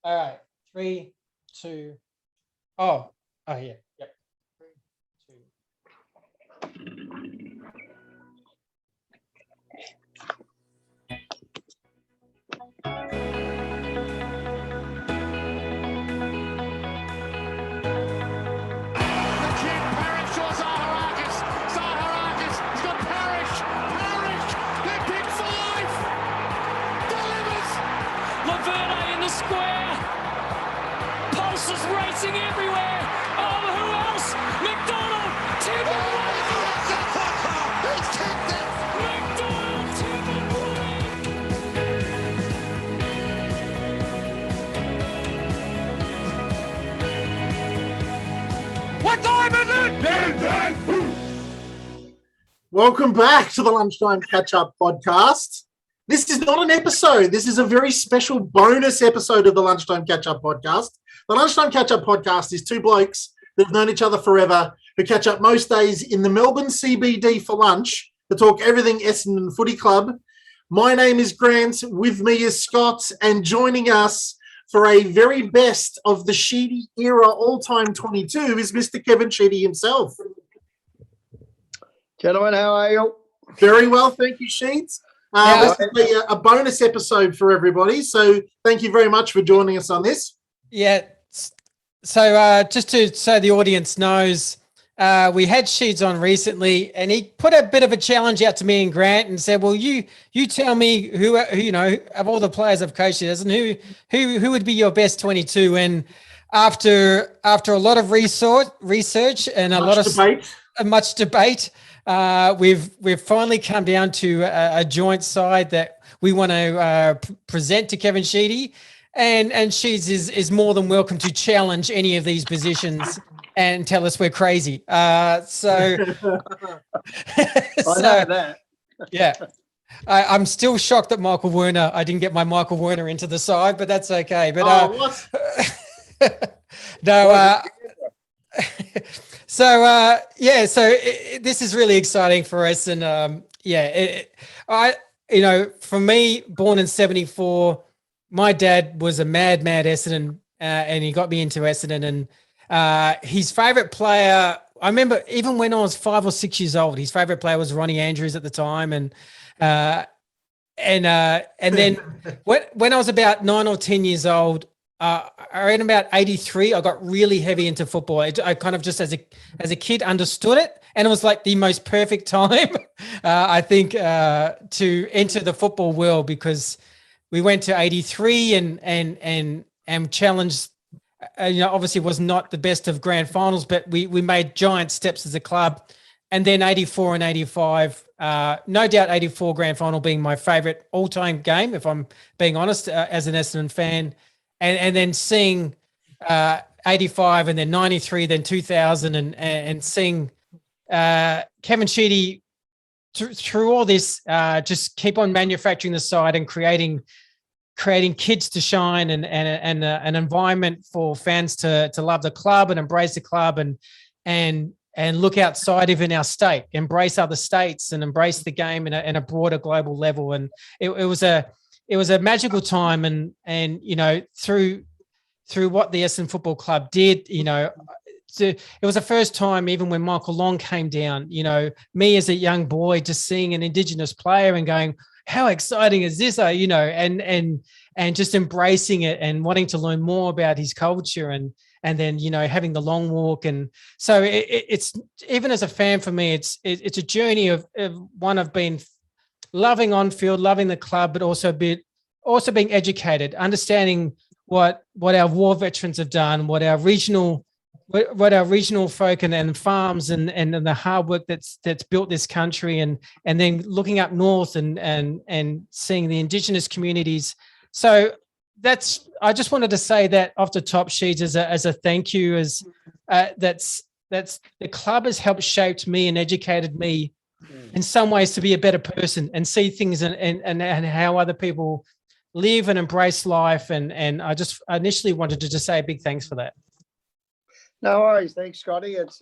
All right. 3, 2. Oh, yeah. Yep. 3, 2. Square, pulses racing everywhere. Oh, who else? McDonald, What time is it? Welcome back to the Lunchtime Catch-Up podcast. This is not an episode. This is a very special bonus episode of the Lunchtime Catch-Up podcast. The Lunchtime Catch-Up podcast is two blokes that have known each other forever who catch up most days in the Melbourne CBD for lunch to talk everything Essendon Footy Club. My name is Grant. With me is Scott, and joining us for a very best of the Sheedy era all-time 22 is Mr. Kevin Sheedy himself. Gentlemen, how are you? Very well, thank you, Sheeds. This will be a bonus episode for everybody, so thank you very much for joining us on this. Yeah. So just so the audience knows, we had Sheeds on recently, and he put a bit of a challenge out to me and Grant, and said, "Well, you tell me who you know of all the players I've coached, and who would be your best 22?" And after a lot of research and much debate. We've finally come down to a joint side that we want to present to Kevin Sheedy, and Sheeds is more than welcome to challenge any of these positions and tell us we're crazy. I know that. Yeah. I'm still shocked that I didn't get my Michael Werner into the side, but that's okay. But no. So this is really exciting for us, and for me, born in '74, my dad was a mad Essendon, and he got me into Essendon. And his favourite player, I remember, even when I was 5 or 6 years old, his favourite player was Ronnie Andrews at the time, and then when I was about 9 or 10 years old. In about 83, I got really heavy into football. I kind of just as a kid understood it, and it was like the most perfect time, I think, to enter the football world, because we went to 83 and challenged. Obviously, was not the best of grand finals, but we made giant steps as a club. And then 84 and 85, no doubt 84 grand final being my favorite all-time game, if I'm being honest, as an Essendon fan. And then seeing 85 and then 93, then 2000 and seeing Kevin Sheedy through all this just keep on manufacturing the side and creating kids to shine and an environment for fans to love the club and embrace the club and look outside even our state, embrace other states and embrace the game in a broader global level. And it was a magical time, and through what the Essendon Football Club did, it was the first time, even when Michael Long came down, me as a young boy just seeing an Indigenous player and going, how exciting is this? And just embracing it and wanting to learn more about his culture and then having the long walk. And so it's even as a fan, for me, it's a journey of one I've been loving on field, loving the club, but also being educated, understanding what our war veterans have done, what our regional folk and farms and the hard work that's built this country, and then looking up north and seeing the Indigenous communities. So I just wanted to say that off the top, Sheeds, as a thank you, that's the club has helped shaped me and educated me in some ways to be a better person and see things and how other people live and embrace life. And I initially wanted to just say a big thanks for that. No worries. Thanks, Scotty. It's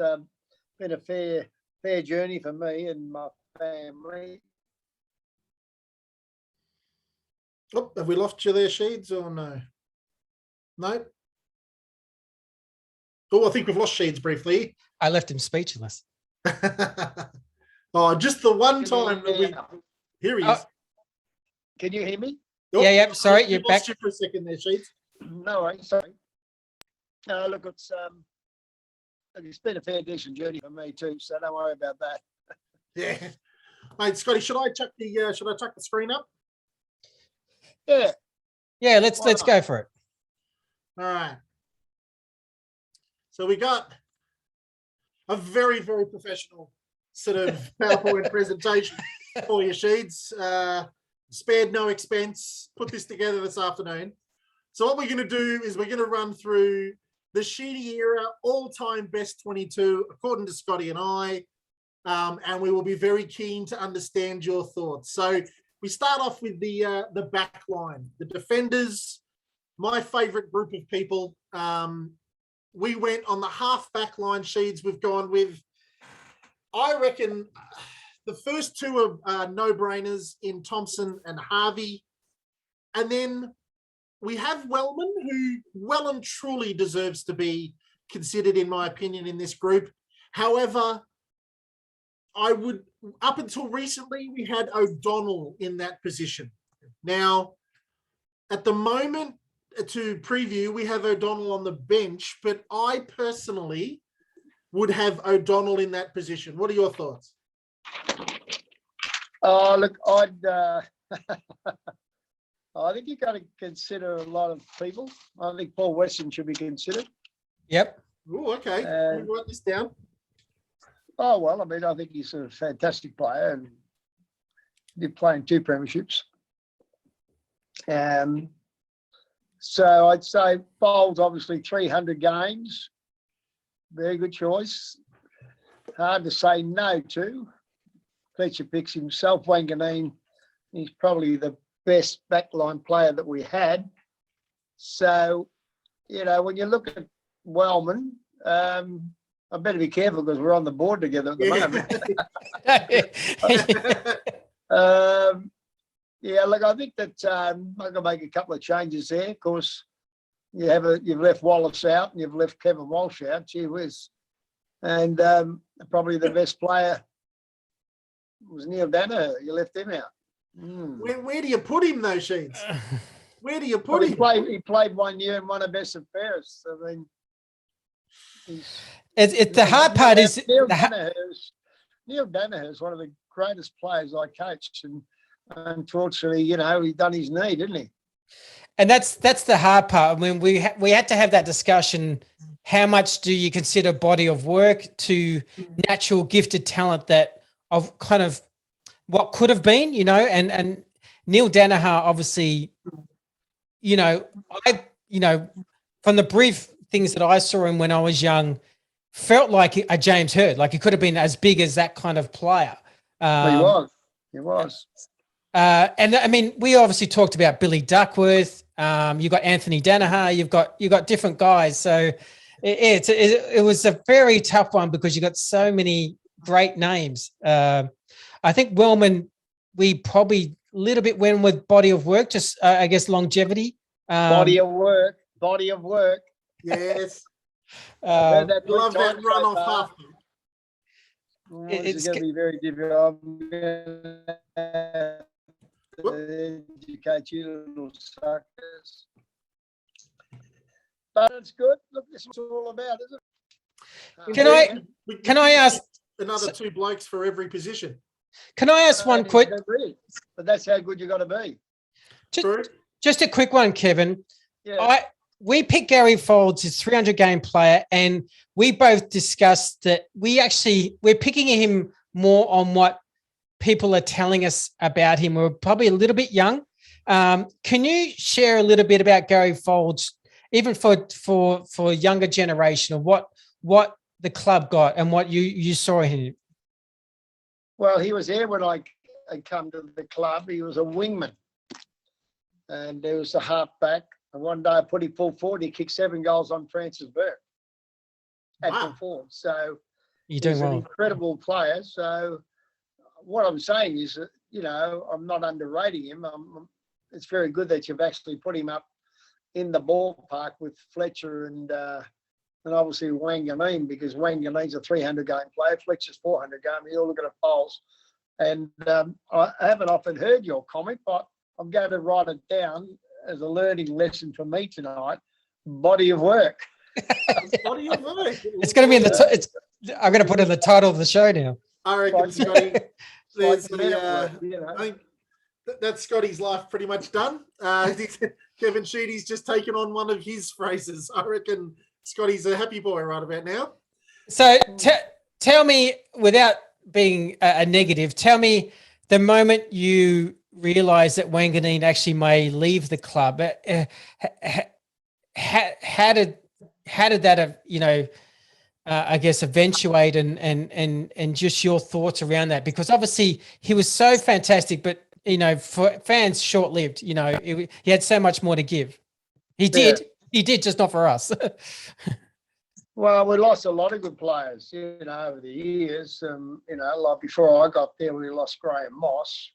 been a fair journey for me and my family. Oh, have we lost you there, Sheeds, or no? No. Oh, I think we've lost Sheeds briefly. I left him speechless. Oh, just the one Can you time hear that we. me? Here he Oh. is. Can you hear me? Oh, Yeah. Sorry, we you're lost back. you for a second there, Sheeds. No worries. Sorry. Look, it's been a fair decent journey for me too, so don't worry about that. Yeah. Mate, Scotty, should I chuck the screen up? Yeah. Yeah, let's Why not? go for it. All right. So we got a very, very professional sort of PowerPoint presentation for you, Sheeds. Spared no expense. Put this together this afternoon. So what we're going to do is we're going to run through the Sheedy era all-time best 22, according to Scotty and I, and we will be very keen to understand your thoughts. So we start off with the back line, the defenders. My favourite group of people. We went on the half back line, Sheeds. We've gone with, I reckon, the first two are no-brainers in Thompson and Harvey. And then we have Wellman, who well and truly deserves to be considered, in my opinion, in this group. However, up until recently, we had O'Donnell in that position. Now, at the moment, to preview, we have O'Donnell on the bench, but I personally would have O'Donnell in that position. What are your thoughts? Oh, look, I think you've got to consider a lot of people. I think Paul Weston should be considered. Yep. Oh, okay. Let me write this down. Oh, well, I mean, I think he's a fantastic player and did play in 2 premierships. So I'd say Bowles, obviously 300 games. Very good choice. Hard to say no to. Fletcher picks himself. Wanganeen, he's probably the best backline player that we had. So, when you look at Wellman, I better be careful because we're on the board together at the moment. Yeah, look, I think that I'm going to make a couple of changes there. Of course, you've left Wallace out and you've left Kevin Walsh out. Gee whiz. And probably the best player was Neil Danaher. You left him out. Where do you put him, though, Sheeds? Where do you put him? He played 1 year and won a best of Paris. I mean, It's the hard part is Neil Danaher is one of the greatest players I coached, and unfortunately, he done his knee, didn't he? And that's the hard part. I mean, we had to have that discussion. How much do you consider body of work to natural gifted talent that of kind of what could have been, and Neil Danaher, obviously, from the brief things that I saw him when I was young, felt like a James Hird, like he could have been as big as that kind of player. He was. And I mean, we obviously talked about Billy Duckworth. You've got Anthony Danaher. You've got different guys. So it was a very tough one because you got so many great names. I think Wellman, we probably a little bit went with body of work, just I guess longevity. Body of work. Yes. Love that run off half. It's going to be very difficult. Educate you little suckers. But it's good. Look, this is what it's all about, isn't it? Can I ask another 2 blokes for every position? Can I ask one quick? But that's how good you got to be. Just a quick one, Kevin. Yeah. We picked Gary Folds as 300 game player, and we both discussed that we're picking him more on what people are telling us about him. We're probably a little bit young. Can you share a little bit about Gary Folds, even for younger generation, of what the club got and what you saw in him? Well, he was there when I come to the club. He was a wingman, and there was a halfback. And one day I put him full forward. He kicked 7 goals on Francis Burke at full forward. So he's an incredible player. So what I'm saying is that, I'm not underrating him. It's very good that you've actually put him up in the ballpark with Fletcher and obviously Wanganeen, because Wanganeen's a 300 game player, Fletcher's 400 game. You all look at a polls. And I haven't often heard your comment, but I'm going to write it down as a learning lesson for me tonight. Body of work. Body of work. It's going to be in the. I'm going to put it in the title of the show now. I reckon, Scotty. There's Like I think that's Scotty's life pretty much done. Kevin Sheedy's just taken on one of his phrases. I reckon Scotty's a happy boy right about now. So tell me, without being a negative, tell me the moment you realised that Wanganeen actually may leave the club. How did that have, I guess, eventuate and just your thoughts around that? Because obviously he was so fantastic, but for fans, short-lived. He had so much more to give. He did, just not for us. Well, we lost a lot of good players, over the years. Like before I got there, we lost Graham Moss.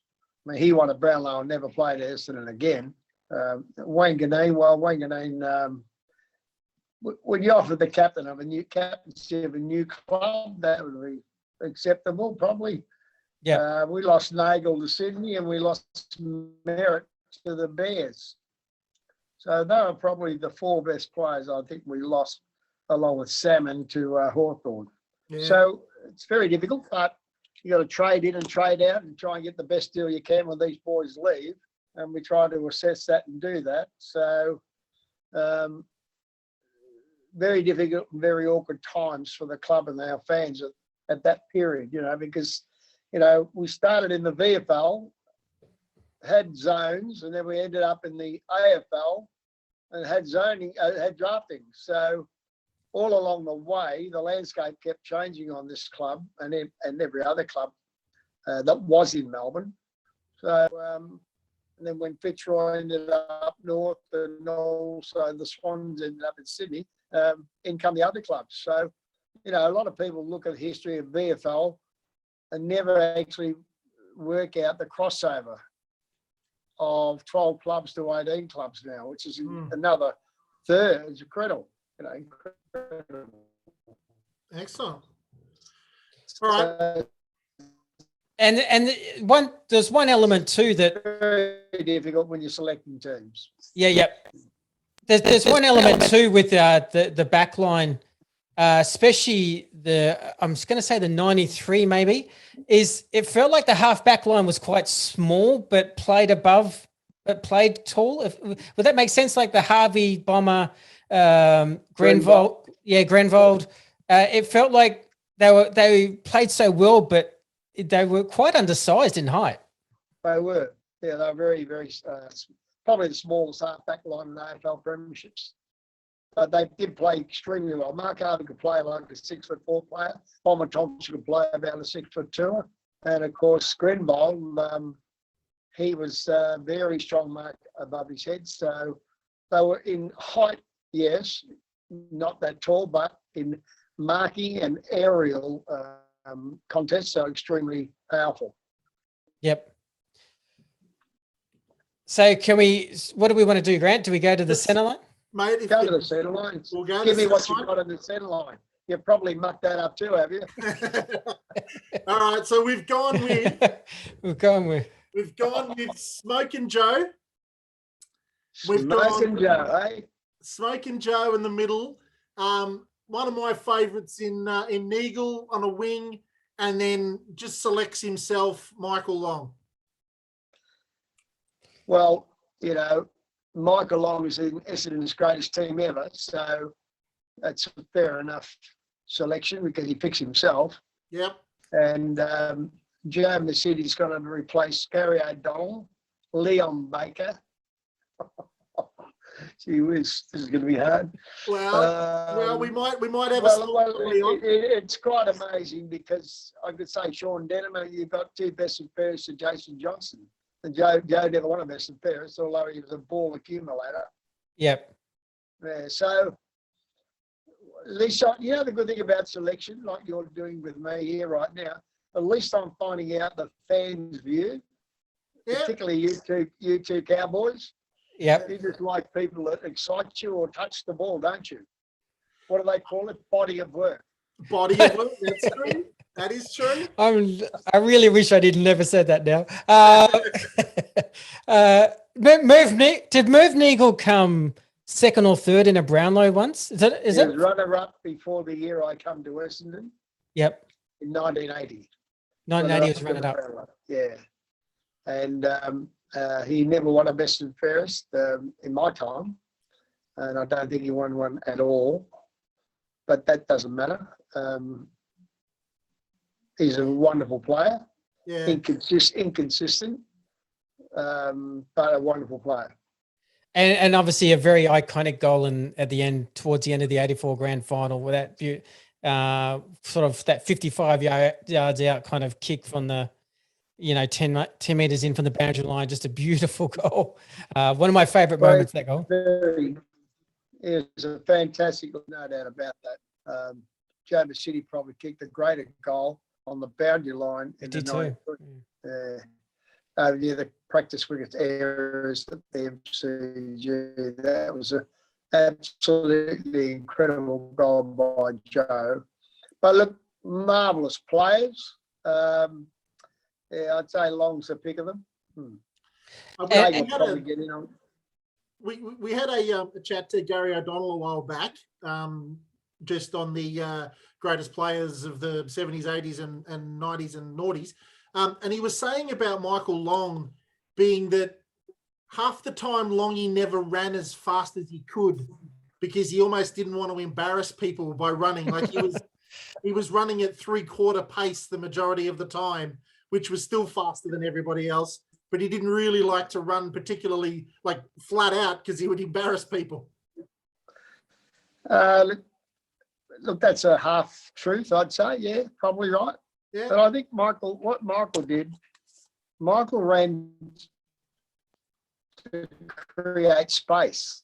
I mean, he won at Brownlow and never played at Essendon again. Wanganeen, when you offer the captaincy of a new club, that would be acceptable, probably. Yeah. We lost Nagel to Sydney and we lost Merritt to the Bears. So they were probably the four best players I think we lost, along with Salmon, to Hawthorn. Yeah. So it's very difficult, but you got to trade in and trade out and try and get the best deal you can when these boys leave. And we try to assess that and do that. So very difficult and very awkward times for the club and our fans at that period, because, we started in the VFL, had zones, and then we ended up in the AFL and had zoning, had drafting. So all along the way, the landscape kept changing on this club and every other club that was in Melbourne. So, and then when Fitzroy ended up north and also the Swans ended up in Sydney, in come the other clubs. So, a lot of people look at the history of VFL and never actually work out the crossover of 12 clubs to 18 clubs now, which is another third. It's incredible. Incredible. Excellent. All right. And there's one element too that Very difficult when you're selecting teams. Yeah. There's one element too with the back line, especially I'm just going to say the 93 maybe, is it felt like the half back line was quite small but played tall. Would that make sense? Like the Harvey, Bomber, Grenvold. Yeah, Grenvold. It felt like they played so well, but they were quite undersized in height. They were. Yeah, they were very, very, probably the smallest half-back line in AFL premierships. But they did play extremely well. Mark Harvey could play like a 6'4" player. Bomber Thompson could play about a 6'2". And of course, Grenvold, he was a very strong mark above his head. So they were in height, yes, not that tall, but in marking and aerial contests, so extremely powerful. Yep. So what do we want to do, Grant? Do we go to the centre line? Mate, Go to the centre line. We'll go Give to me what centre you've got on the centre line. You've probably mucked that up too, have you? All right, so we've gone with Smokin' Joe. Smokin' Joe, eh? Smokin' Joe in the middle. One of my favourites in Neagle on a wing, and then just selects himself Michael Long. Well, Michael Long is in Essendon's greatest team ever, so that's a fair enough selection because he picks himself. Yep. And Joe in the city's going to replace Gary O'Donnell, Leon Baker. Gee whiz, this is going to be hard. Well, we might have a it's quite amazing because I could say Sean Denham, you've got two best and fairest to Jason Johnson. And Joe never won a best and fairest, although he was a ball accumulator. Yep. Yeah, so at least, the good thing about selection, like you're doing with me here right now, at least I'm finding out the fans' view, particularly you two Cowboys. Yep. You just like people that excite you or touch the ball, don't you? What do they call it? Body of work. Body of work. That's true. That is true. I really wish I didn't never said that now. Did Merv Neagle come second or third in a Brownlow once? Is He it? was runner-up before the year I come to Essendon Yep. in 1980. 1980 was running up. Brownlow, yeah. And he never won a best and fairest in my time. And I don't think he won one at all. But that doesn't matter. He's a wonderful player. Yeah. Inconsistent, but a wonderful player. And obviously a very iconic goal at the end, towards the end of the 84 grand final, with that sort of that 55 yards out kind of kick from the, 10 meters in from the boundary line. Just a beautiful goal. One of my favorite moments, that goal. It was a fantastic, no doubt about that. James City probably kicked a greater goal on the boundary line in the 90s. The practice cricket errors at the MCG, that was an absolutely incredible goal by Joe. But look, marvellous players. I'd say Long's the pick of them. We had a chat to Gary O'Donnell a while back, just on the greatest players of the 70s, 80s and 90s and noughties. And he was saying about Michael Long being that half the time Longy never ran as fast as he could because he almost didn't want to embarrass people by running. Like he was running at 3/4 pace the majority of the time, which was still faster than everybody else. But he didn't really like to run particularly like flat out because he would embarrass people. Look, that's a half truth, I'd say. Yeah, probably right. Yeah. But I think what Michael did, Michael ran to create space.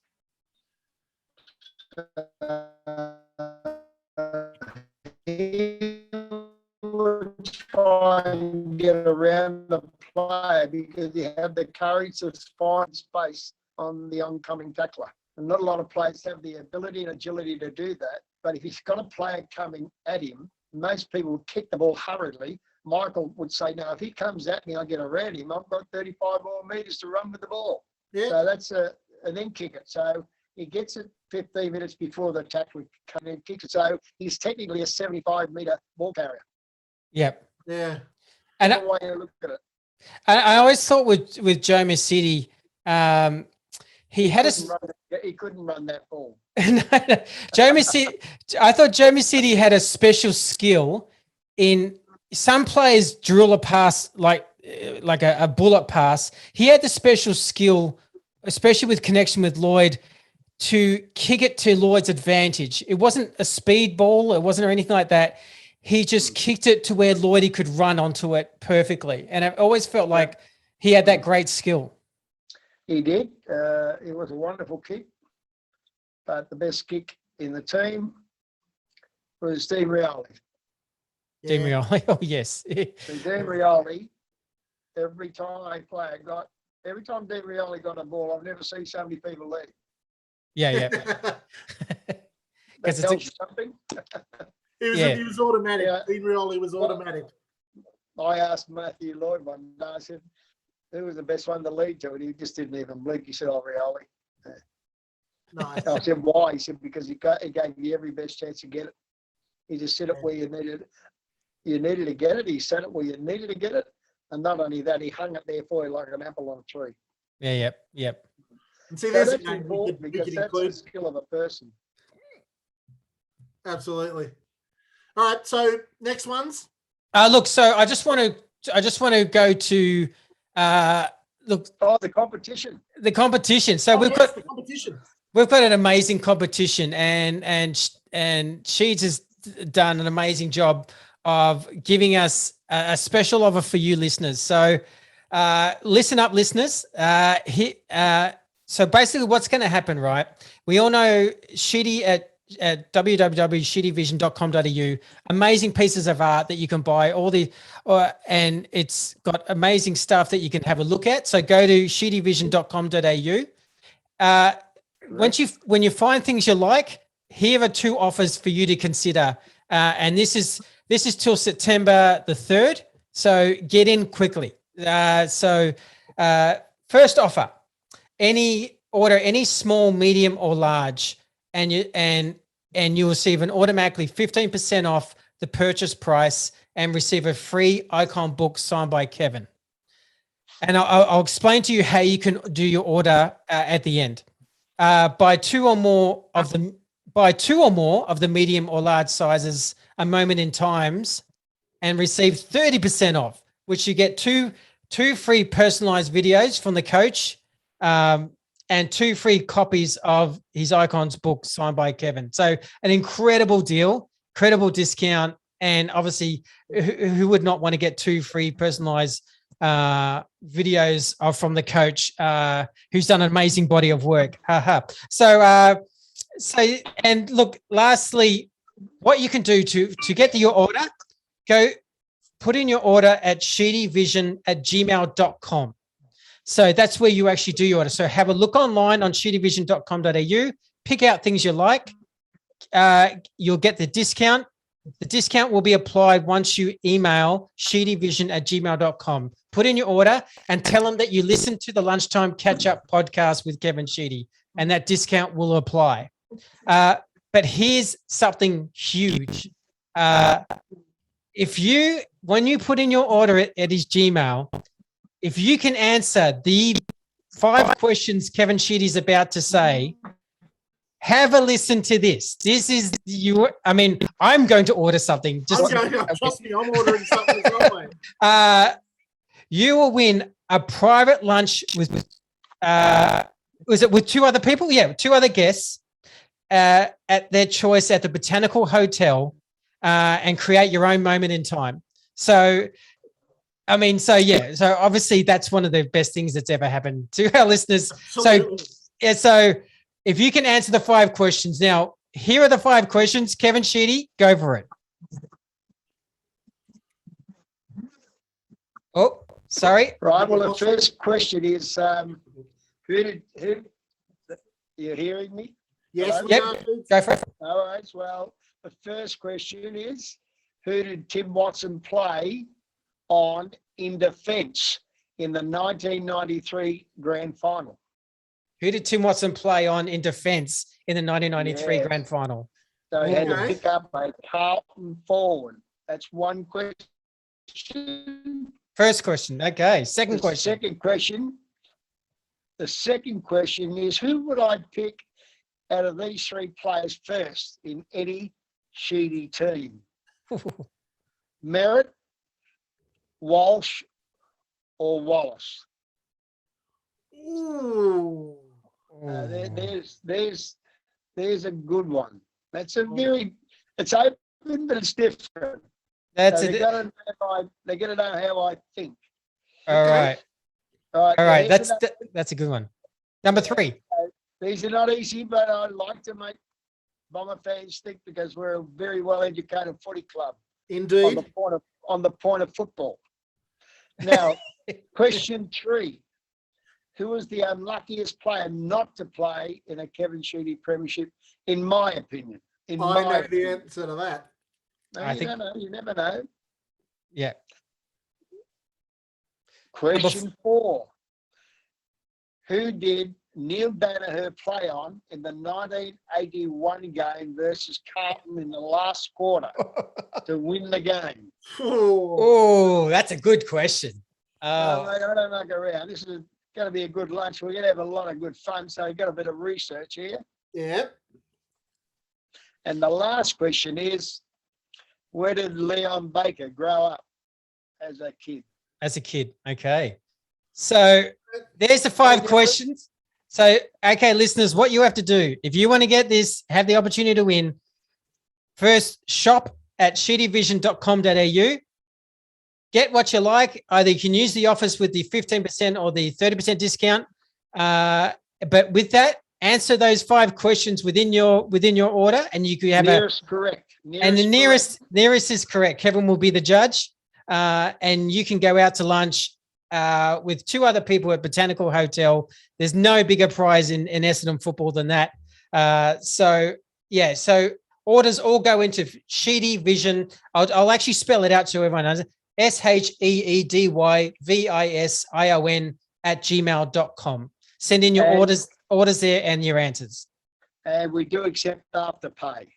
He would try and get around the player because he had the courage to find space on the oncoming tackler. And not a lot of players have the ability and agility to do that. But if he's got a player coming at him, most people would kick the ball hurriedly. Michael would say, no, if he comes at me, I'll get around him. I've got 35 more metres to run with the ball. Yeah. So that's and then kick it. So he gets it 15 minutes before the tackler comes in and kicks it. So he's technically a 75-metre ball carrier. Yep. Yeah. And that's the way you look at it. I always thought with Joe City, he couldn't run that ball. Joe City, I thought Joe City had a special skill in some players drill a pass like a bullet pass. He had the special skill, especially with connection with Lloyd, to kick it to Lloyd's advantage. It wasn't a speed ball. It wasn't or anything like that. He just kicked it to where Lloydie could run onto it perfectly. And I always felt like he had that great skill. He did. It was a wonderful kick. But the best kick in the team was Dean Rioli. Dean Rioli, oh yes. So Dean Rioli, every time Dean Rioli got a ball, I've never seen so many people leave. Yeah. That tells you something. He was automatic. Dean Rioli was automatic. I asked Matthew Lloyd one day, I said, who was the best one to lead to? And he just didn't even blink. He said, Rioli. Nice. I said, why? He said, because he gave you every best chance to get it. He just said it where you needed it. You needed to get it. He said it where you needed to get it. And not only that, he hung it there for you like an apple on a tree. Yeah, yep. And see, that's important because that's the skill of a person. Absolutely. All right, so next ones. Look, so I just want to go to the competition. The competition. So we've got the competition. We've got an amazing competition, and Sheeds has done an amazing job of giving us a special offer for you listeners. So listen up, listeners. So basically what's going to happen, right? We all know Sheedy at www.sheedyvision.com.au, amazing pieces of art that you can buy, and it's got amazing stuff that you can have a look at. So go to sheedyvision.com.au. when you find things you like, here are 2 offers for you to consider. And this is till September the 3rd. So get in quickly. First offer, order any small, medium, or large, and you receive an automatically 15% off the purchase price and receive a free icon book signed by Kevin. And I'll explain to you how you can do your order at the end. Buy two or more of the medium or large sizes a moment in times and receive 30% off, which you get two free personalized videos from the coach and 2 free copies of his Icons book signed by Kevin. So an incredible deal, incredible discount. And obviously, who would not want to get 2 free personalized videos from the coach who's done an amazing body of work. So and look, lastly, what you can do to get your order, go put in your order at sheedyvision@gmail.com. So that's where you actually do your order. So have a look online on sheedyvision.com.au, pick out things you like. You'll get the discount. The discount will be applied once you email sheedyvision@gmail.com. Put in your order and tell them that you listened to the Lunchtime Catch-Up podcast with Kevin Sheedy, and that discount will apply. But here's something huge. When you put in your order at his Gmail, if you can answer the 5 questions Kevin Sheedy's about to say, have a listen to this. This is you. I mean, I'm going to order something. Trust me, I'm ordering something as well, mate. You will win a private lunch with 2 other people? Yeah, 2 other guests at their choice at the Botanical Hotel and create your own moment in time. So, so obviously that's one of the best things that's ever happened to our listeners. Absolutely. So if you can answer the 5 questions. Now, here are the 5 questions. Kevin Sheedy, go for it. Oh, sorry. Right. Well, the first question is, who you're hearing me? Yes. Yep. Go for it. All right. Well, the first question is, who did Tim Watson play on in defence in the 1993 grand final? Who did Tim Watson play on in defence in the 1993 grand final? So he had to pick up a Carlton forward. That's one question. First question. Okay. Second question. The second question is, who would I pick out of these 3 players first in any Sheedy team? Merritt, Walsh, or Wallace? Ooh. There's a good one. That's a it's open, but it's different. That's so it. They got to know how I think. All right. All right. That's a good one. Number 3. These are not easy, but I like to make Bomber fans think because we're a very well-educated footy club. Indeed. On the point of football. Now, question 3. Who was the unluckiest player not to play in a Kevin Sheedy premiership, in my opinion? I know the answer to that. No, you never know. Yeah. Question 4. Who did Neil Danaher play on in the 1981 game versus Carlton in the last quarter to win the game? Oh, that's a good question. I don't knock around. This is going to be a good lunch. We're going to have a lot of good fun. So you've got a bit of research here. Yeah. And the last question is, where did Leon Baker grow up as a kid? Okay. So there's the 5 questions. So, okay, listeners, what you have to do, if you want to get this, have the opportunity to win, first shop at sheedyvision.com.au. Get what you like. Either you can use the offers with the 15% or the 30% discount. But with that, answer those 5 questions within your order, and you could have correct. The nearest is correct. Kevin will be the judge, and you can go out to lunch with 2 other people at Botanical Hotel. There's no bigger prize in Essendon football than that. So orders all go into Sheedy Vision. I'll actually spell it out so everyone knows it. SHEEDYVISION@gmail.com. Send in your orders there and your answers. And we do accept Afterpay.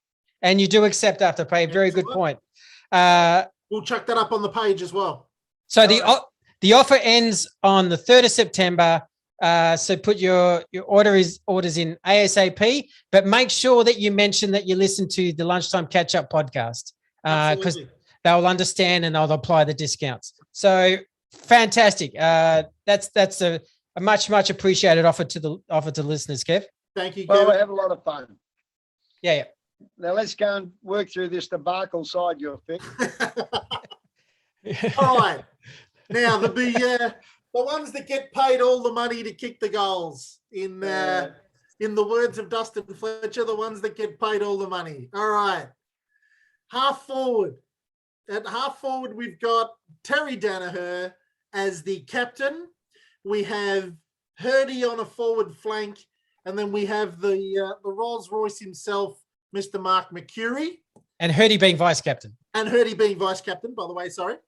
And you do accept Afterpay. Very good point. We'll chuck that up on the page as well. So the offer ends on the 3rd of September. So put your orders in ASAP, but make sure that you mention that you listen to the Lunchtime Catch-Up podcast, because they'll understand and they'll apply the discounts. So fantastic. That's a much appreciated offer to listeners, Kev. Thank you, Kev. Well, we have a lot of fun. Yeah. Now let's go and work through this debacle side you're fit. All right. Now the ones that get paid all the money to kick the goals, in the words of Dustin Fletcher, the ones that get paid all the money. All right. Half forward. At half forward, we've got Terry Danaher as the captain. We have Hurdy on a forward flank, and then we have the Rolls Royce himself, Mr. Mark McCurry. And Hurdy being vice captain. By the way, sorry.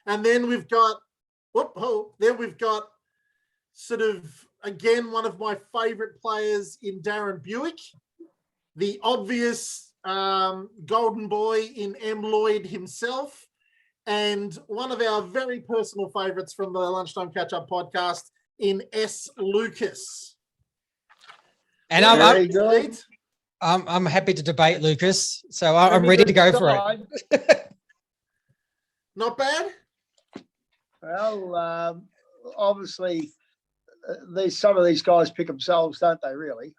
And then we've got sort of, again, one of my favourite players in Darren Buick, the obvious golden boy in M. Lloyd himself, and one of our very personal favourites from the Lunchtime Catch-Up podcast in S. Lucas. And I'm happy to debate Lucas, so I'm ready to go for it. Not bad? Well, obviously, some of these guys pick themselves, don't they, really?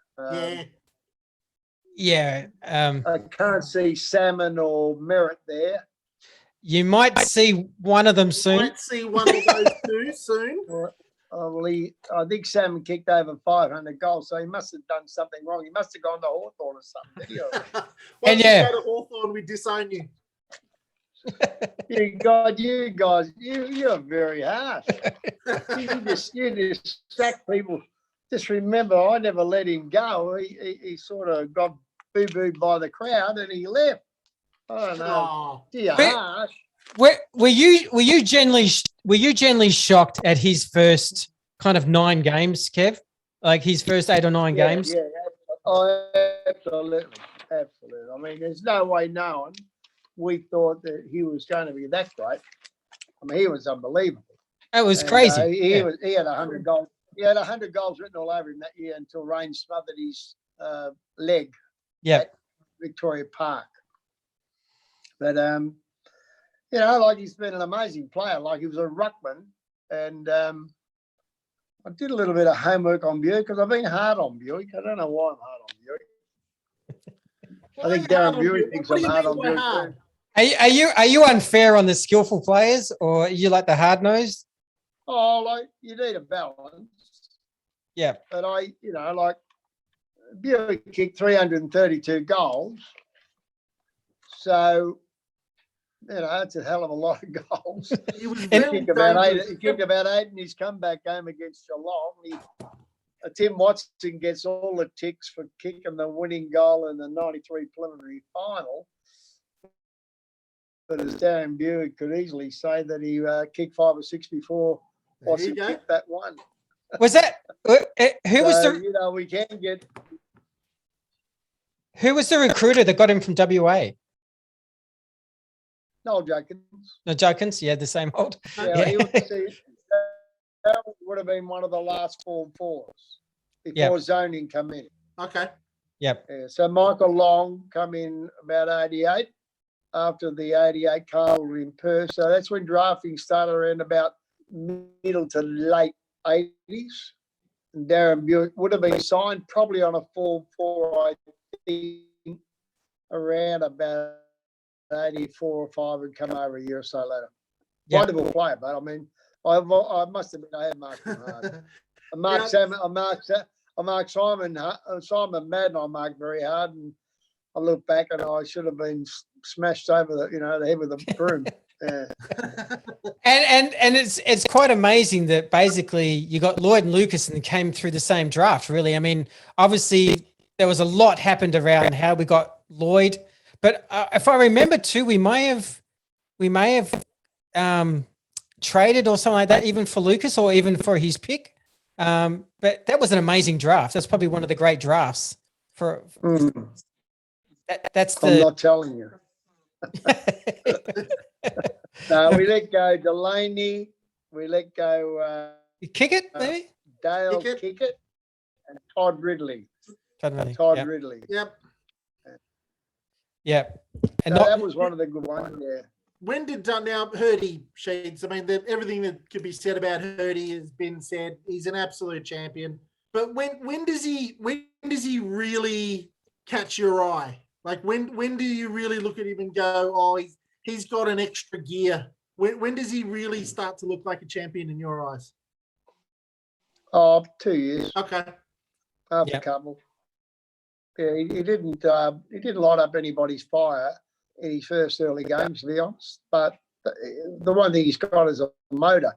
Yeah. I can't see Salmon or Merritt there. You might see one of them soon. Might see one of those two soon. I think Salmon kicked over 500 goals, so he must have done something wrong. He must have gone to Hawthorn or something. Once you go to Hawthorn, we disown you. You guys, you're very harsh. you just sack people. Just remember, I never let him go. He sort of got boo-booed by the crowd and he left. I don't know. You're harsh. Were you generally shocked at his first kind of 9 games, Kev? Like his first 8 or 9 games? Yeah, absolutely. I mean, there's no way knowing. We thought that he was going to be that great. I mean, he was unbelievable. It was crazy. He had 100 goals. He had 100 goals written all over him that year until rain smothered his leg at Victoria Park. But, like he's been an amazing player. Like he was a ruckman. And I did a little bit of homework on Buick because I've been hard on Buick. I don't know why I'm hard on Buick. I think Darren Buick thinks I'm hard on Buick too. Are you unfair on the skillful players, or are you like the hard nosed? Oh, like you need a balance. Yeah. But Buick kicked 332 goals. So, it's a hell of a lot of goals. He kicked about 8 in his comeback game against Geelong. Tim Watson gets all the ticks for kicking the winning goal in the 93 preliminary final. But as Darren Buick could easily say that he kicked 5 or 6 before Watson kicked that one. Was that who was the? We can get. Who was the recruiter that got him from WA? Noel Jokins. No, Jokins. Yeah, the same old. Yeah. That would have been one of the last Form 4s before zoning come in. Okay. Yep. Yeah, so Michael Long come in about 88 after the 88 Carl in Perth. So that's when drafting started around about middle to late 80s. And Darren Buick would have been signed probably on a Form 4, I think, around about 84 or 5 and come over a year or so later. Wonderful player, but I mean, I must admit I had marked him hard. I marked Simon Madden. I marked very hard, and I look back and I should have been smashed over the head with a broom. And it's quite amazing that basically you got Lloyd and Lucas and came through the same draft. Really, I mean, obviously there was a lot happened around how we got Lloyd, but if I remember too, we may have traded or something like that, even for Lucas or even for his pick. But that was an amazing draft. That's probably one of the great drafts. That's I'm not telling you. No, we let go Delaney. We let go Kick it, maybe? Dale Kickett and Todd Ridley. Todd Ridley. Yep. Yep. And So that was one of the good ones. Yeah. When did now Hurdy Sheeds? I mean, everything that could be said about Hurdy has been said. He's an absolute champion. But when does he really catch your eye? Like when do you really look at him and go, oh, he's got an extra gear? When does he really start to look like a champion in your eyes? Oh, 2 years. Okay. Half a couple. Yeah, he didn't light up anybody's fire in his first early games, to be honest. But the one thing he's got is a motor.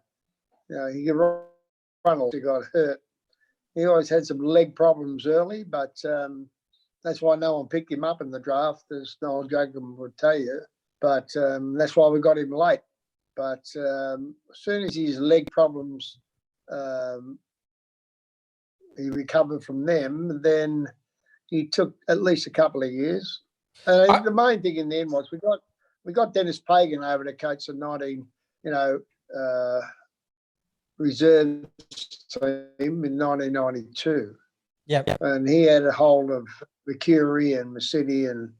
You know, he can run. He got hurt. He always had some leg problems early, but that's why no one picked him up in the draft, as Noel Jacob would tell you. But that's why we got him late. But as soon as his leg problems, he recovered from them, then he took at least a couple of years. The main thing in the end was we got Dennis Pagan over to coach the 19, reserve team in 1992. Yep. And he had a hold of Mercury and Mercedes and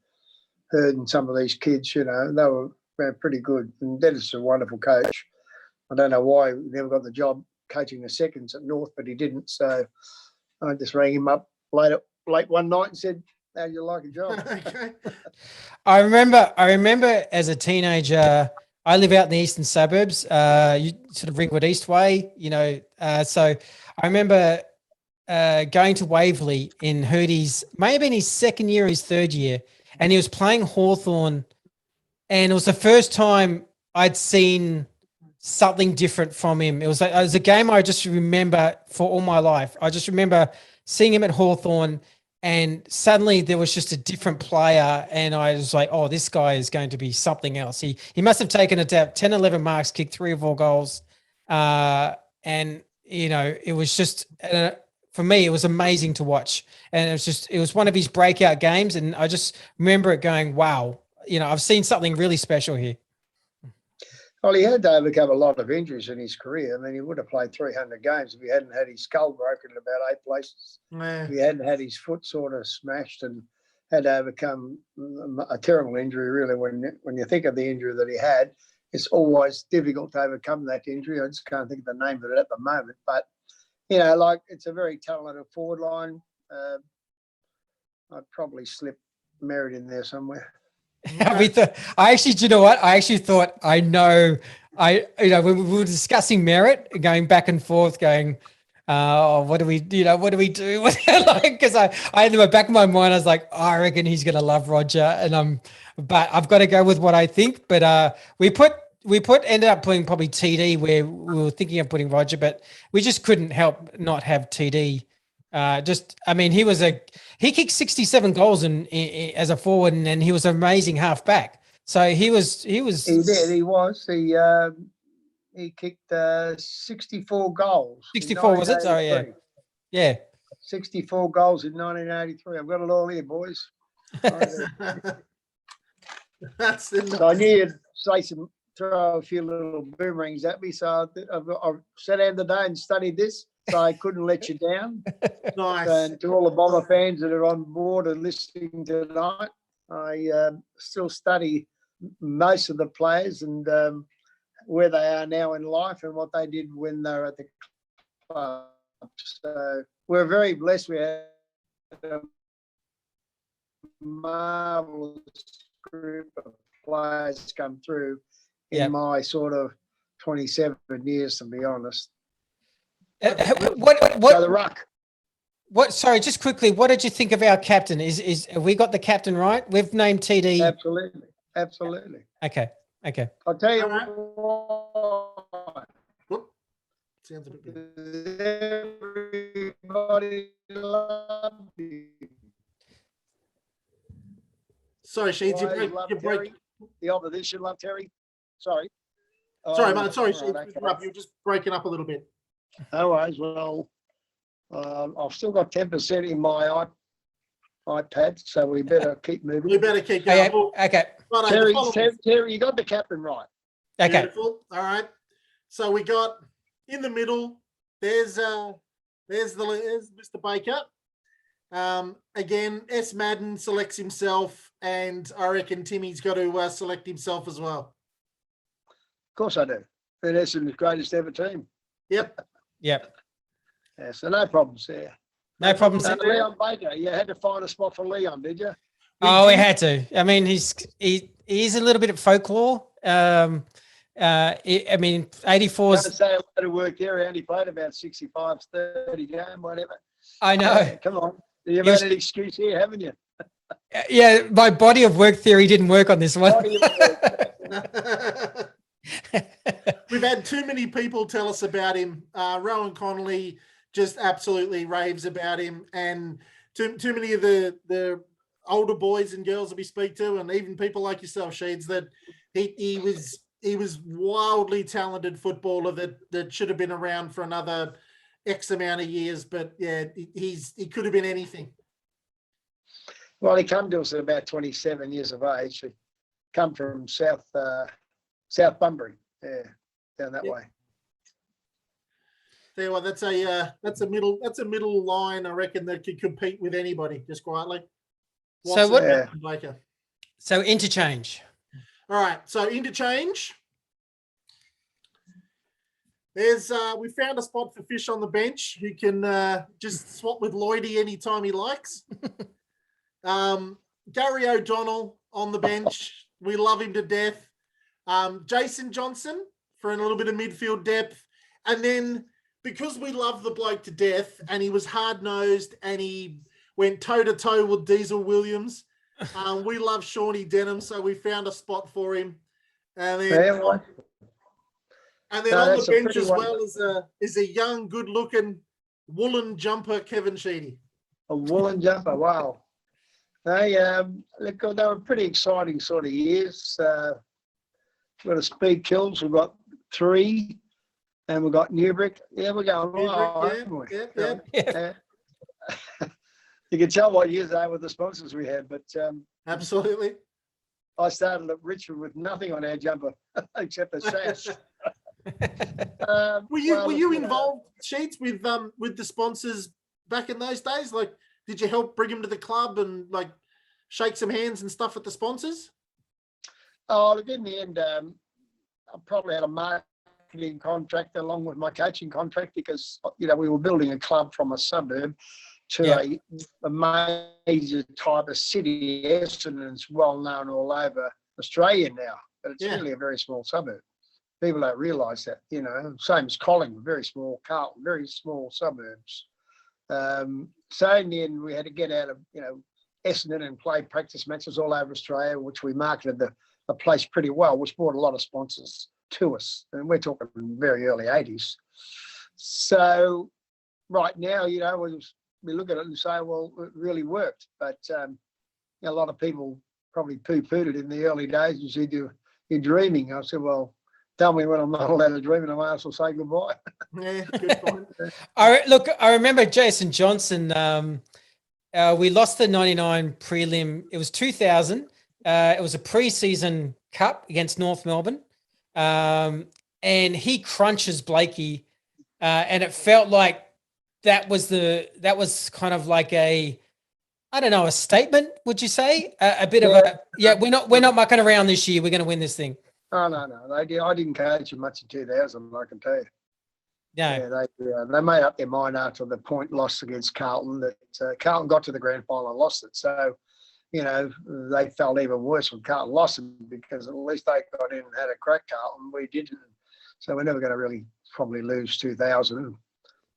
Hurd and some of these kids, they were pretty good. And Dennis is a wonderful coach. I don't know why he never got the job coaching the seconds at North, but he didn't. So I just rang him up late one night and said, how'd you like a job? Okay. I remember as a teenager, I live out in the eastern suburbs, you sort of Ringwood East way, so I remember going to Waverley in Hurdy's, may have been his second year or his third year, and he was playing Hawthorn, and it was the first time I'd seen something different from him. It was a game I just remember for all my life. I just remember seeing him at Hawthorn, and suddenly there was just a different player, and I was like, oh, this guy is going to be something else. He must have taken it out 10, 11 marks, kicked 3 or 4 goals. And, it was just, for me, it was amazing to watch. And it was one of his breakout games. And I just remember it going, wow, I've seen something really special here. Well, he had to overcome a lot of injuries in his career. I mean, he would have played 300 games if he hadn't had his skull broken in about 8 places. Yeah. If he hadn't had his foot sort of smashed and had to overcome a terrible injury, really. When you think of the injury that he had, it's always difficult to overcome that injury. I just can't think of the name of it at the moment. But, it's a very talented forward line. I'd probably slip Merritt in there somewhere. I actually, do you know what? I actually thought when we were discussing Merritt, going back and forth, going, what do we do? Because I in the back of my mind, I was like, I reckon he's going to love Roger, but I've got to go with what I think. But we ended up putting probably TD where we were thinking of putting Roger, but we just couldn't help not have TD. He kicked 67 goals as a forward, and he was an amazing half back. So he was. He did. He was. He kicked 64 goals. 64 was it? Sorry, yeah. Yeah. 64 goals in 1983. I've got it all here, boys. That's so I knew you'd throw a few little boomerangs at me. So I sat down today and studied this. So I couldn't let you down. Nice. And to all the Bomber fans that are on board and listening tonight, I still study most of the players and where they are now in life and what they did when they were at the club. So we're very blessed. We had a marvelous group of players come through in my sort of 27 years, to be honest. What So the ruck. What? Sorry, just quickly. What did you think of our captain? Have we got the captain right? We've named TD. Absolutely. Okay. Okay. I'll tell you All right. what. Whoop. Sounds a bit good. Everybody loved him. Sorry, Sheeds, Players loved you break. Terry. The opposition loved Terry. Sorry. Sorry, Oh, mate. Sorry, all Sheeds. right, okay. You're just breaking up a little bit. No worries. Well, I've still got 10% in my iPad, so we better keep moving. We better keep going. Okay. Okay. Right, Terry, the following- Terry, you got the captain right. Okay. Beautiful. All right. So we got in the middle. There's Mr. Baker. Again, S. Madden selects himself, and I reckon Timmy's got to select himself as well. Of course I do. And Essendon's greatest ever team. Yep. Yep. Yeah, so no problems there. No problems. Leon Baker, you had to find a spot for Leon, did you? Oh, we had to. I mean, he's a little bit of folklore. I mean, 84 Don't is. say a lot of work there. He only played about 65, 30 game, whatever. I know. Come on. You've He was- had an excuse here, haven't you? Yeah, my body of work theory didn't work on this one. Body of work. We've had too many people tell us about him. Rowan Connolly just absolutely raves about him, and too many of the older boys and girls that we speak to, and even people like yourself, Sheeds, that he was wildly talented footballer that should have been around for another X amount of years. But yeah, he could have been anything. Well, he come to us at about 27 years of age. He come from South Bunbury, down that way. Tell you what, that's a middle line, I reckon, that could compete with anybody, just quietly. So what? Yeah. Baker. So interchange. All right, so interchange. There's we found a spot for Fish on the bench who can just swap with Lloydie anytime he likes. Gary O'Donnell on the bench. We love him to death. Jason Johnson for a little bit of midfield depth. And then because we love the bloke to death and he was hard-nosed and he went toe-to-toe with Diesel Williams, we love Shawnee Denham, so we found a spot for him. And then, on the bench as well is a young, good-looking woolen jumper, Kevin Sheedy. A woolen jumper, wow. They were pretty exciting sort of years. We've got a Speed Kills, we've got 3, and we've got Newbrick. Yeah, we're going well, haven't we? Yeah. You can tell what years they were with the sponsors we had, but Absolutely. I started at Richmond with nothing on our jumper except a sash. Were you involved, Sheets, with the sponsors back in those days? Like, did you help bring them to the club and like shake some hands and stuff with the sponsors? Oh, look, in the end, I probably had a marketing contract along with my coaching contract because, we were building a club from a suburb to a major type of city. Essendon's well known all over Australia now, but it's really a very small suburb. People don't realise that, same as Collingwood, very small, Carlton, very small suburbs. So in the end, we had to get out of, Essendon and play practice matches all over Australia, which we marketed the place pretty well, which brought a lot of sponsors to us. And we're talking very early 80s. So right now, we look at it and say, well, it really worked. But a lot of people probably poo-pooed it in the early days and said, you're dreaming. I said, well, tell me when I'm not allowed to dream and I might as well say goodbye. Yeah, good point. I remember Jason Johnson. We lost the 99 prelim. It was 2000. It was a pre-season cup against North Melbourne. And he crunches Blakey. And it felt like that was kind of like a statement, would you say? A bit of we're not mucking around this year. We're going to win this thing. Oh, no. I didn't coach them much in 2000, I can tell you. No. Yeah, they made up their mind after the point loss against Carlton that Carlton got to the grand final and lost it. So, they felt even worse when Carlton lost it because at least they got in and had a crack, Carlton. We didn't. So we're never going to really probably lose 2000.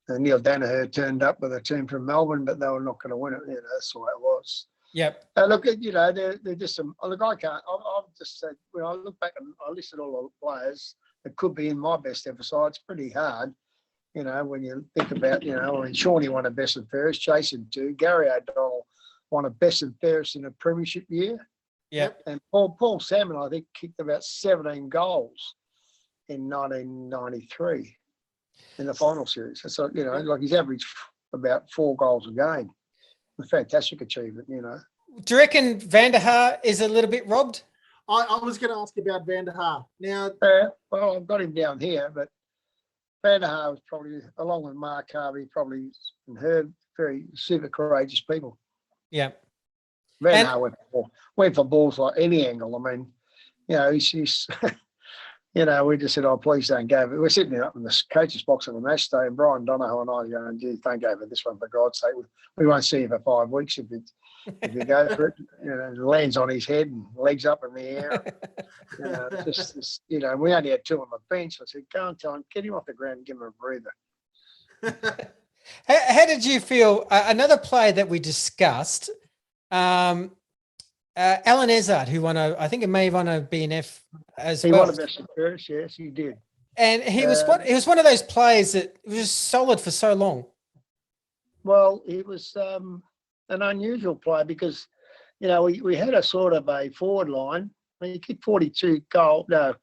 And Neil Danaher turned up with a team from Melbourne, but they were not going to win it. That's the way it was. Yep. Look, they're just some. Look, I can't. I've just said, when I look back and I listed all the players that could be in my best ever side, it's pretty hard. When you think about, Shawnee won a best and fairest, Jason too. Gary O'Donnell won a best and fairest in a premiership year. Yep. And Paul Salmon, I think, kicked about 17 goals in 1993 in the final series. So, like he's averaged about 4 goals a game. A fantastic achievement, Do you reckon Van der Haar is a little bit robbed? I was going to ask about Van der Haar. Now, well, I've got him down here, but Van der Haar was probably, along with Mark Harvey, probably and her very super courageous people. Yeah. Van der Haar went for balls like any angle. I mean, she's, we just said, oh, please don't go. We're sitting up in the coach's box at the match day, and Brian Donohoe and I going, gee, don't go for this one, for God's sake. We won't see you for 5 weeks if you go for it. It lands on his head and legs up in the air. We only had 2 on the bench. I said, go and tell him, get him off the ground and give him a breather. How did you feel? Another player that we discussed, Alan Ezard, who I think it may have won a BNF as well. He won a best and fairest, yes, he did. And he was one of those players that was solid for so long. Well, he was an unusual player because, we had a sort of a forward line. I mean, he kicked 42 goals. No,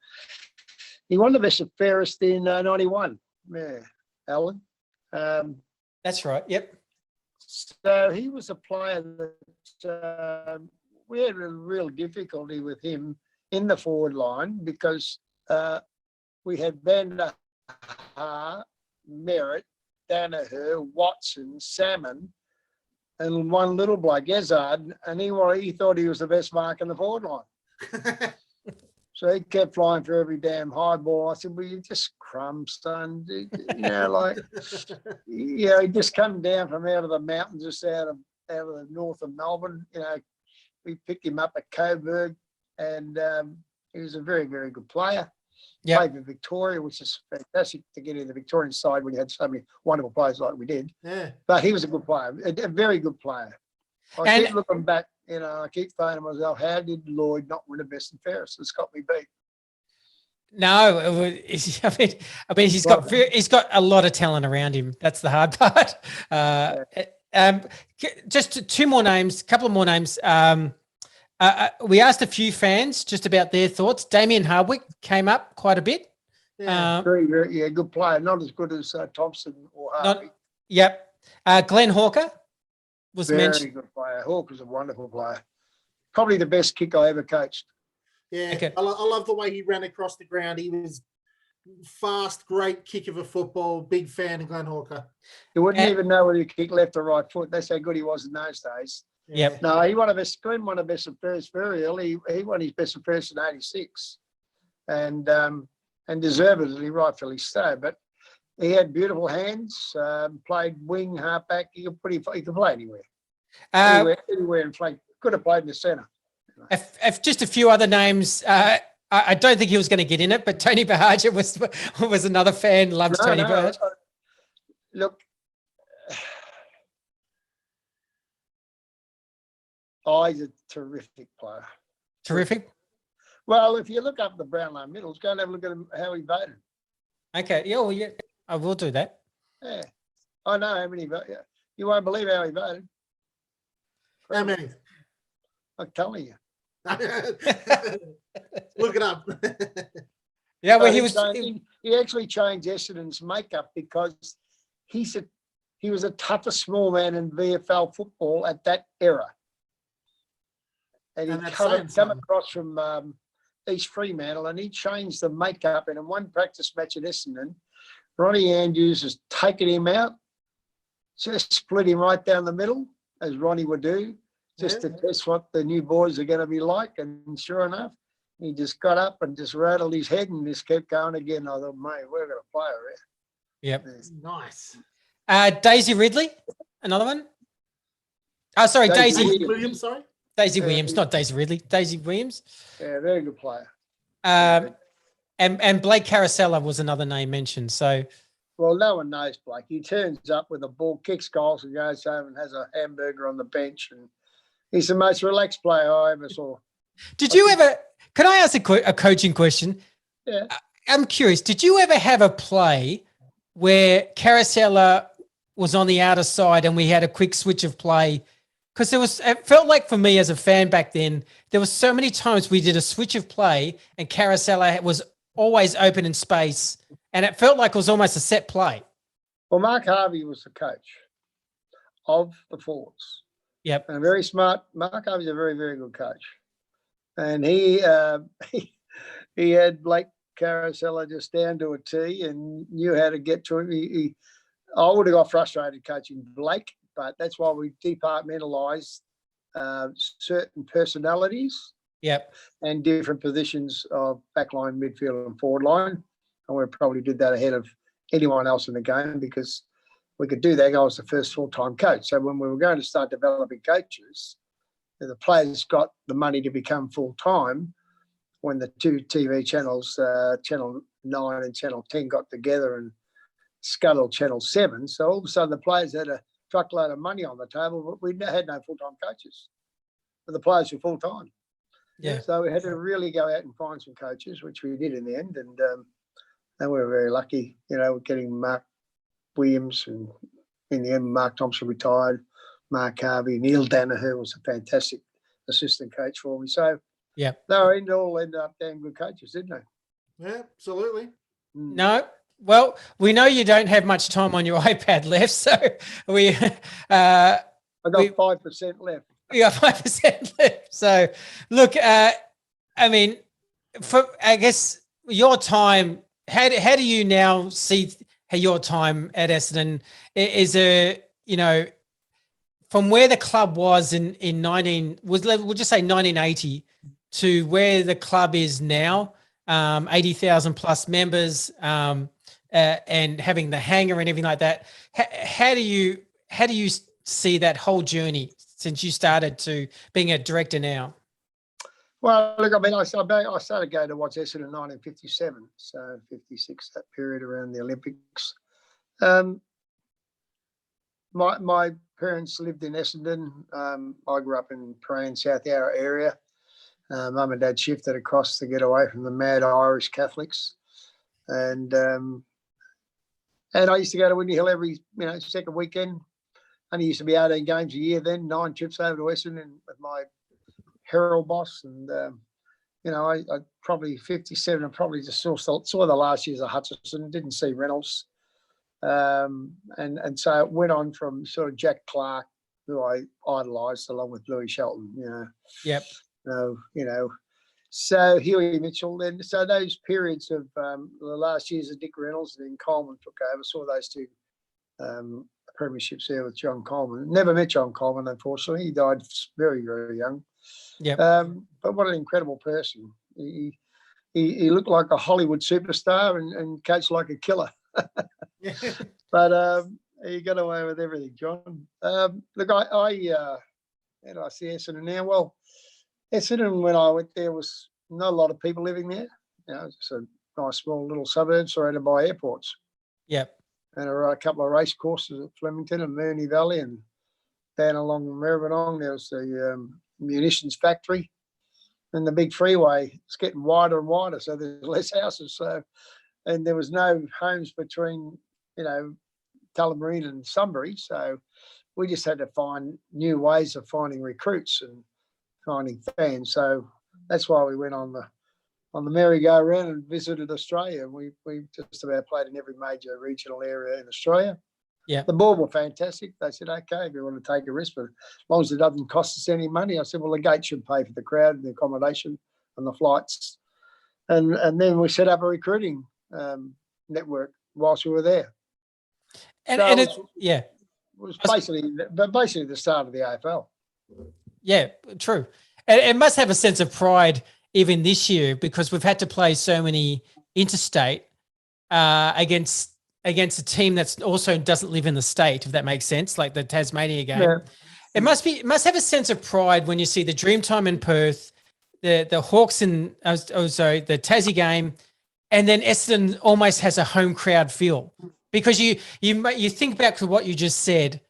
he won the best and fairest in 91. Yeah, Alan. That's right. Yep. So he was a player that we had a real difficulty with him in the forward line because we had Van der Haar, Merritt, Danaher, Watson, Salmon, and one little bloke, Ezard, and he thought he was the best mark in the forward line. So he kept flying for every damn high ball. I said, well, you just crumbs, son. He just come down from out of the mountains, just out of the north of Melbourne. We picked him up at Coburg, and he was a very, very good player. Yep. Played for Victoria, which is fantastic to get in the Victorian side when you had so many wonderful players like we did. Yeah. But he was a good player, a very good player. I keep looking back, I keep thinking to myself, how did Lloyd not win a best and fairest? It's got me beat. No, I mean, he's got a lot of talent around him. That's the hard part. Just a couple of more names. We asked a few fans just about their thoughts. Damien Hardwick came up quite a bit. Yeah. Very, very, good player. Not as good as Thompson or Harvey. Yep. Glenn Hawker was mentioned. Very good player. Hawker's a wonderful player. Probably the best kick I ever coached. Yeah, okay. I love the way he ran across the ground. He was fast, great kick of a football. Big fan of Glenn Hawker. You wouldn't even know whether he kicked left or right foot. That's how good he was in those days. Yep. No, Glenn won a best and fairest very early. He won his best and fairest in '86, and deservedly, rightfully so. But he had beautiful hands. Played wing, halfback. He could play anywhere, anywhere, and play. Could have played in the centre. If just a few other names. I don't think he was going to get in it, but Tony Bahaja was another fan. Loves Tony Bahaja. Look. Oh, he's a terrific player. Terrific. Well, if you look up the Brownlow medals, go and have a look at him, how he voted. Okay. Yeah, well, yeah, I will do that. Yeah. I know how many voted. You won't believe how he voted. How many? I'm telling you. Look it up. Yeah, well, he actually changed Essendon's makeup because he was the toughest small man in VFL football at that era. And he come across from East Fremantle, and he changed the makeup. And in one practice match at Essendon, Ronnie Andrews has taken him out, just split him right down the middle, as Ronnie would do, just to test what the new boys are going to be like. And sure enough, he just got up and just rattled his head and just kept going again. I thought, mate, we're going to play her here. Yep. Nice. Daisy Ridley, another one. Oh, sorry, Daisy Williams, sorry. Daisy Williams, not Daisy Ridley. Daisy Williams. Yeah, very good player. And Blake Carosella was another name mentioned. So, well, no one knows Blake. He turns up with a ball, kicks goals, and goes home and has a hamburger on the bench. And he's the most relaxed player I ever saw. Did you Can I ask a coaching question? Yeah. I'm curious. Did you ever have a play where Carousella was on the outer side and we had a quick switch of play? Because it felt like for me as a fan back then, there was so many times we did a switch of play and Carousella was always open in space, and it felt like it was almost a set play. Well, Mark Harvey was the coach of the Forwards. Yep. And Mark Harvey's a very, very good coach. And he had Blake Carousella just down to a T and knew how to get to him. I would have got frustrated coaching Blake, but that's why we departmentalised certain personalities. Yep. And different positions of backline, midfield, and forward line. And we probably did that ahead of anyone else in the game because we could do that. I was the first full-time coach. So when we were going to start developing coaches, the players got the money to become full-time when the two TV channels, Channel 9 and Channel 10, got together and scuttled Channel 7. So all of a sudden the players had a truckload of money on the table, but we had no full-time coaches. But the players were full-time. Yeah. So we had to really go out and find some coaches, which we did in the end. And we were very lucky, getting Mark Williams, and in the end, Mark Thompson retired, Mark Harvey, Neil Danaher was a fantastic assistant coach for me. So yeah, they all ended up damn good coaches, didn't they? Yeah, absolutely. No. Well, we know you don't have much time on your iPad left, so we I got 5% left. We got 5% left. So, look, I mean, I guess your time. How do you now see your time at Essendon? Is there, from where the club was in we'll just say 1980 to where the club is now, 80,000 plus members, and having the hangar and everything like that. How do you see that whole journey since you started to being a director now? Well, look, I mean, I started going to watch Essendon in 1957, so 56, that period around the Olympics. My parents lived in Essendon. I grew up in Prahran, South Yarra area. Mum and Dad shifted across to get away from the mad Irish Catholics, and I used to go to Windy Hill every second weekend. Only used to be 18 games a year then, 9 trips over to Essendon with my Herald boss. And, I probably 57, I probably just saw the last years of Hutchison, didn't see Reynolds. And so it went on from sort of Jack Clark, who I idolised, along with Louis Shelton, Yep. So Huey Mitchell. Then, so those periods of the last years of Dick Reynolds, and then Coleman took over, saw those two premierships there with John Coleman. Never met John Coleman, unfortunately. He died very, very young. Yeah. But what an incredible person. He looked like a Hollywood superstar and coached like a killer. But he got away with everything, John. Look, I see Essendon now. Well, Essendon, when I went there, was not a lot of people living there. Just a nice small little suburb surrounded by airports. Yep. And there were a couple of race courses at Flemington and Moonee Valley, and down along Maribyrnong there was the munitions factory, and the big freeway. It's getting wider and wider, so there's less houses. So, and there was no homes between, Tullamarine and Sunbury. So we just had to find new ways of finding recruits and finding fans. So that's why we went on the merry-go-round and visited Australia. We just about played in every major regional area in Australia. Yeah. The board were fantastic. They said, okay, if you want to take a risk, but as long as it doesn't cost us any money. I said, well, the gate should pay for the crowd and the accommodation and the flights. And then we set up a recruiting network whilst we were there. And, so and it was basically the start of the AFL. Yeah, true. And it must have a sense of pride even this year, because we've had to play so many interstate against a team that's also doesn't live in the state, if that makes sense, like the Tasmania game. Yeah. It must have a sense of pride when you see the Dreamtime in Perth, the Hawks in the Tassie game, and then Essendon almost has a home crowd feel, because you think back to what you just said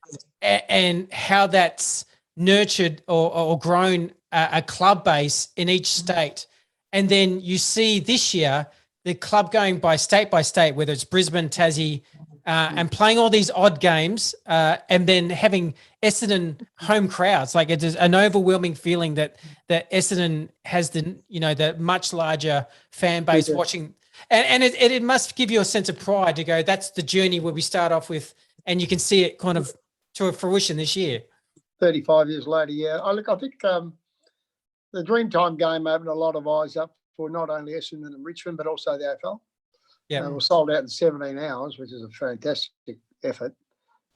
and how that's nurtured or grown a club base in each state. And then you see this year the club going by state, whether it's Brisbane, Tassie, and playing all these odd games, and then having Essendon home crowds. Like it's an overwhelming feeling that Essendon has the much larger fan base watching, and it must give you a sense of pride to go, that's the journey where we start off with, and you can see it kind of to a fruition this year. 35 years later, yeah. I think the Dreamtime game opened a lot of eyes up for not only Essendon and Richmond, but also the AFL. Yeah, it was sold out in 17 hours, which is a fantastic effort.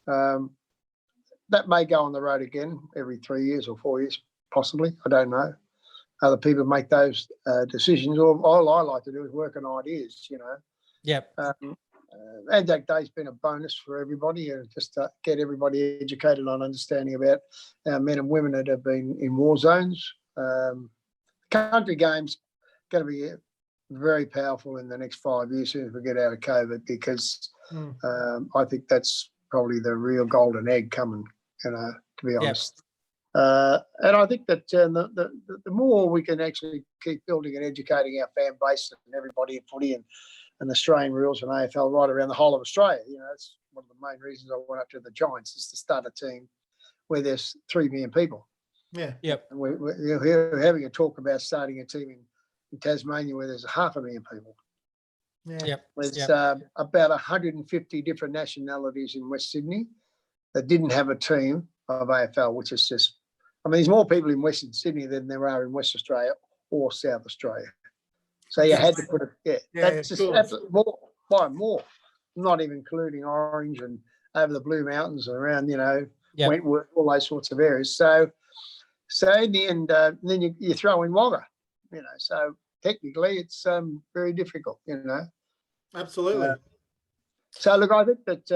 That may go on the road again every 3 years or 4 years, possibly. I don't know. Other people make those decisions. All I like to do is work on ideas, Yep. Anzac Day's been a bonus for everybody, just to get everybody educated on understanding about our men and women that have been in war zones. Country games going to be very powerful in the next 5 years as soon as we get out of COVID, because I think that's probably the real golden egg coming, to be honest. And I think that the more we can actually keep building and educating our fan base and everybody in footy and Australian rules and AFL right around the whole of Australia, that's one of the main reasons I went up to the Giants, is to start a team where there's 3 million people. Yeah. Yep. And we're having a talk about starting a team in Tasmania where there's 500,000 people. Yeah. Yep. There's Yep. about 150 different nationalities in West Sydney that didn't have a team of AFL, which is just, there's more people in Western Sydney than there are in West Australia or South Australia. So you had to put it, that's more, by more, not even including Orange and over the Blue Mountains and around, Wentworth, all those sorts of areas. So in the end, then you throw in Wagga, so technically it's very difficult, Absolutely. So look, I think that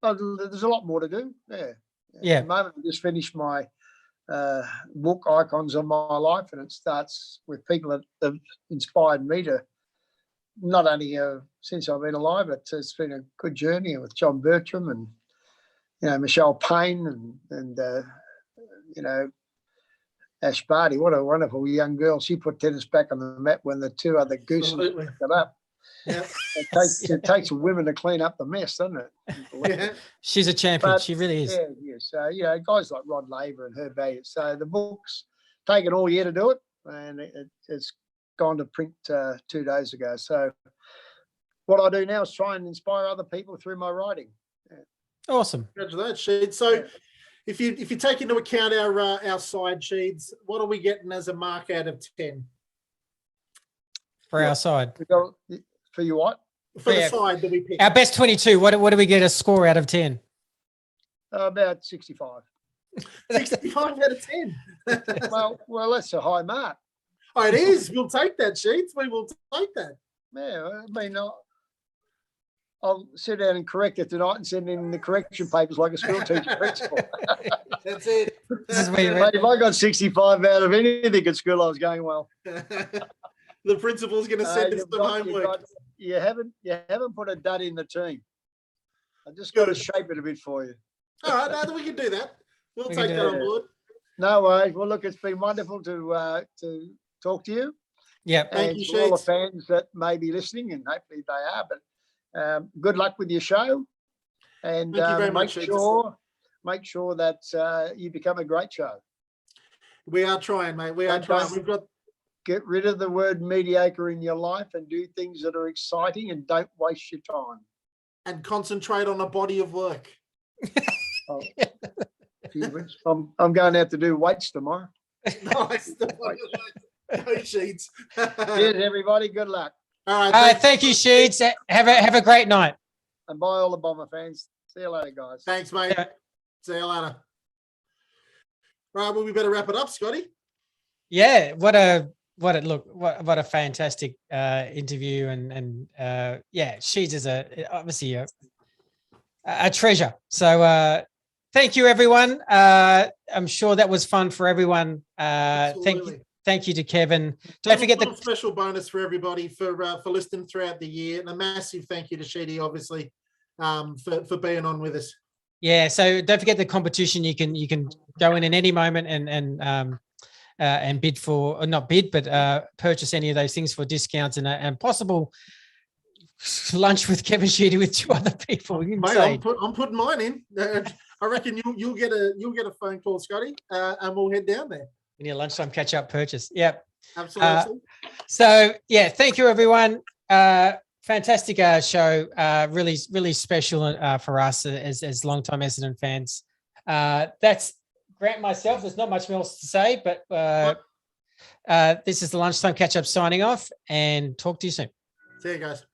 there's a lot more to do. Yeah. Yeah. At the moment, I just finished my book, Icons of My Life, and it starts with people that have inspired me to not only since I've been alive, but it's been a good journey with John Bertram and Michelle Payne and Ash Barty. What a wonderful young girl. She put tennis back on the mat when the 2 other gooses picked it up. Yeah. It takes women to clean up the mess, doesn't it? Yeah. She's a champion. But, she really is. Yeah. So, guys like Rod Laver and Herb Elliott. So the book's taken all year to do it, and it's gone to print 2 days ago. So what I do now is try and inspire other people through my writing. Yeah. Awesome. Congratulations, Sheed. So if you take into account our side, Sheeds, what are we getting as a mark out of 10? For our side. For you what? For the side that we picked. Our best 22, what do we get a score out of 10? About 65. 65 out of 10. well, that's a high mark. Oh, it is. We'll take that, Sheets. We will take that. Yeah, I'll sit down and correct it tonight and send in the correction papers like a school teacher principal. That's it. This is where you Mate, if I got 65 out of anything at school, I was going well. The principal's going to send us some homework. You haven't put a dud in the team. I just got to shape it a bit for you. All right, we can do that. We'll take that on board. No worries. Well, look, it's been wonderful to talk to you. Yeah. Thank you, to all the Sheets. fans that may be listening, and hopefully they are. But good luck with your show, and Thank you very much, make sure that you become a great show. We are trying, mate. We are trying. We've got. Get rid of the word mediocre in your life and do things that are exciting, and don't waste your time. And concentrate on a body of work. Oh, I'm going out to do weights tomorrow. Nice. No Sheets. Cheers, everybody. Good luck. All right. Thank you, Sheeds. Have a great night. And bye, all the Bomber fans. See you later, guys. Thanks, mate. Yeah. See you later. Right, well, we better wrap it up, Scotty. Yeah, what a fantastic interview, and Sheeds is obviously a treasure. So thank you, everyone. I'm sure that was fun for everyone. Thank you to Kevin. Don't forget the special bonus for everybody for listening throughout the year, and a massive thank you to Sheedy, obviously, for being on with us. Yeah, so don't forget the competition. You can go in any moment and and bid for, or not bid, but purchase any of those things for discounts and possible lunch with Kevin Sheedy with 2 other people. Mate, I'm putting mine in. I reckon you'll get a phone call, Scotty, and we'll head down there. We need a lunchtime catch up purchase. Yep. Absolutely. So yeah, thank you everyone. Fantastic show. Really, really special for us as longtime Essendon fans. That's Grant myself. There's not much else to say, but this is the Lunchtime Catch Up signing off, and talk to you soon. See you guys.